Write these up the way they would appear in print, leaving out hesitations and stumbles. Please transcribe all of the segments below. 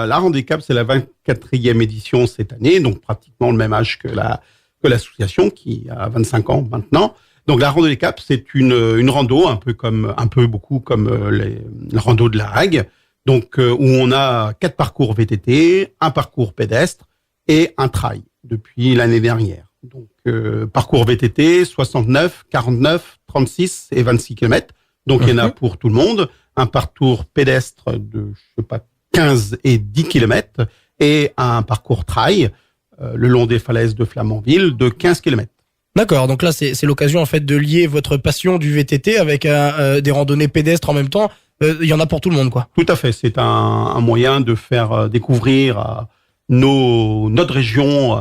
La Randonnée Cap, c'est la 24e édition cette année, donc pratiquement le même âge que l'association qui a 25 ans maintenant. Donc la Randonnée Cap, c'est une rando beaucoup comme la rando de la Hague, donc où on a 4 parcours VTT, un parcours pédestre et un trail depuis l'année dernière. Donc parcours VTT 69, 49, 36 et 26 km. Donc il y en a pour tout le monde. Un parcours pédestre de 15 et 10 km et un parcours trail le long des falaises de Flamanville de 15 km. D'accord, donc là c'est l'occasion en fait de lier votre passion du VTT avec des randonnées pédestres en même temps. Il y en a pour tout le monde, quoi. Tout à fait, c'est un moyen de faire découvrir notre région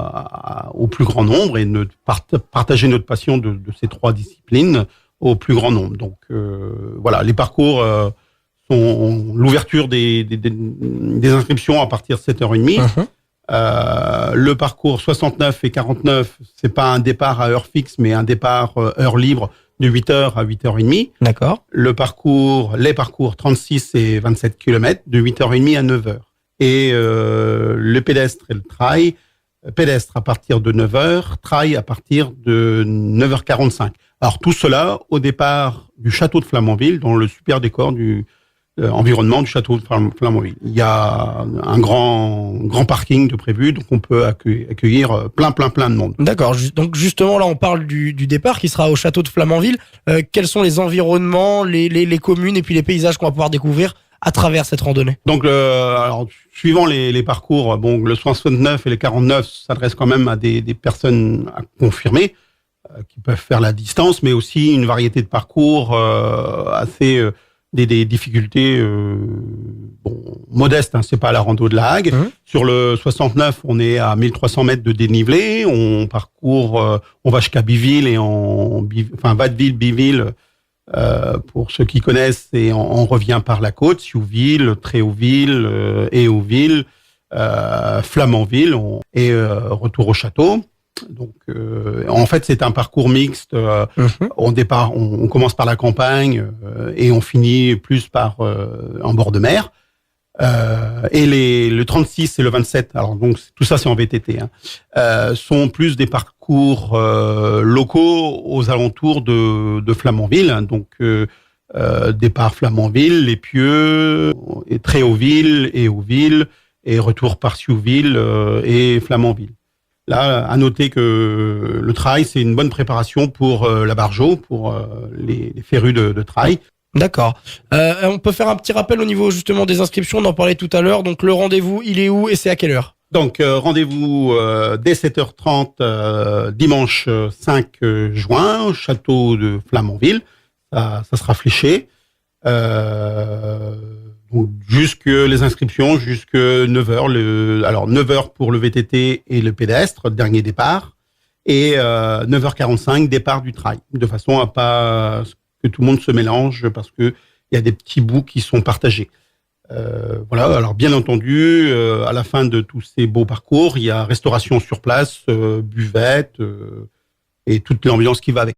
au plus grand nombre et de partager notre passion de ces 3 disciplines au plus grand nombre. Donc voilà, les parcours sont l'ouverture des inscriptions à partir de 7h30. Le parcours 69 et 49, c'est pas un départ à heure fixe, mais un départ heure libre de 8h à 8h30. D'accord. Les parcours 36 et 27 km de 8h30 à 9h. Et le pédestre et le trail, pédestre à partir de 9h, trail à partir de 9h45. Alors tout cela au départ du château de Flamanville, dans le super décor du environnement du château de Flamanville. Il y a un grand parking de prévu, donc on peut accueillir plein de monde. D'accord. Donc justement là, on parle du départ qui sera au château de Flamanville. Quels sont les environnements, les communes et puis les paysages qu'on va pouvoir découvrir à travers cette randonnée? Donc alors suivant les parcours, le 69 et les 49 s'adressent quand même à des personnes à confirmer qui peuvent faire la distance, mais aussi une variété de parcours assez des difficultés modestes, hein, c'est pas la rando de la Hague. Sur le 69, on est à 1300 mètres de dénivelé, on parcourt, on va jusqu'à Biville et Watteville, Biville, pour ceux qui connaissent, et on revient par la côte, Siouville, Tréauville, Héauville, Flamanville, et retour au château. Donc, en fait, c'est un parcours mixte. On commence par la campagne et on finit plus par en bord de mer. Et le 36 et le 27, alors donc tout ça c'est en VTT, sont plus des parcours locaux aux alentours de Flamanville. Hein, donc départ Flamanville, Les Pieux, et Tréauville, Héauville, et retour par Siouville et Flamanville. Là, à noter que le trail, c'est une bonne préparation pour la Bargeau, pour les férus de trail. D'accord. On peut faire un petit rappel au niveau justement des inscriptions, on en parlait tout à l'heure. Donc le rendez-vous, il est où et c'est à quelle heure? Donc rendez-vous dès 7h30 dimanche 5 juin au château de Flamanville. Ça sera fléché. Donc les inscriptions jusque 9h. Alors 9h pour le VTT et le pédestre, dernier départ, et 9h45 départ du trail, de façon à pas que tout le monde se mélange, parce que il y a des petits bouts qui sont partagés. Voilà. Alors bien entendu, à la fin de tous ces beaux parcours, il y a restauration sur place, buvette et toute l'ambiance qui va avec.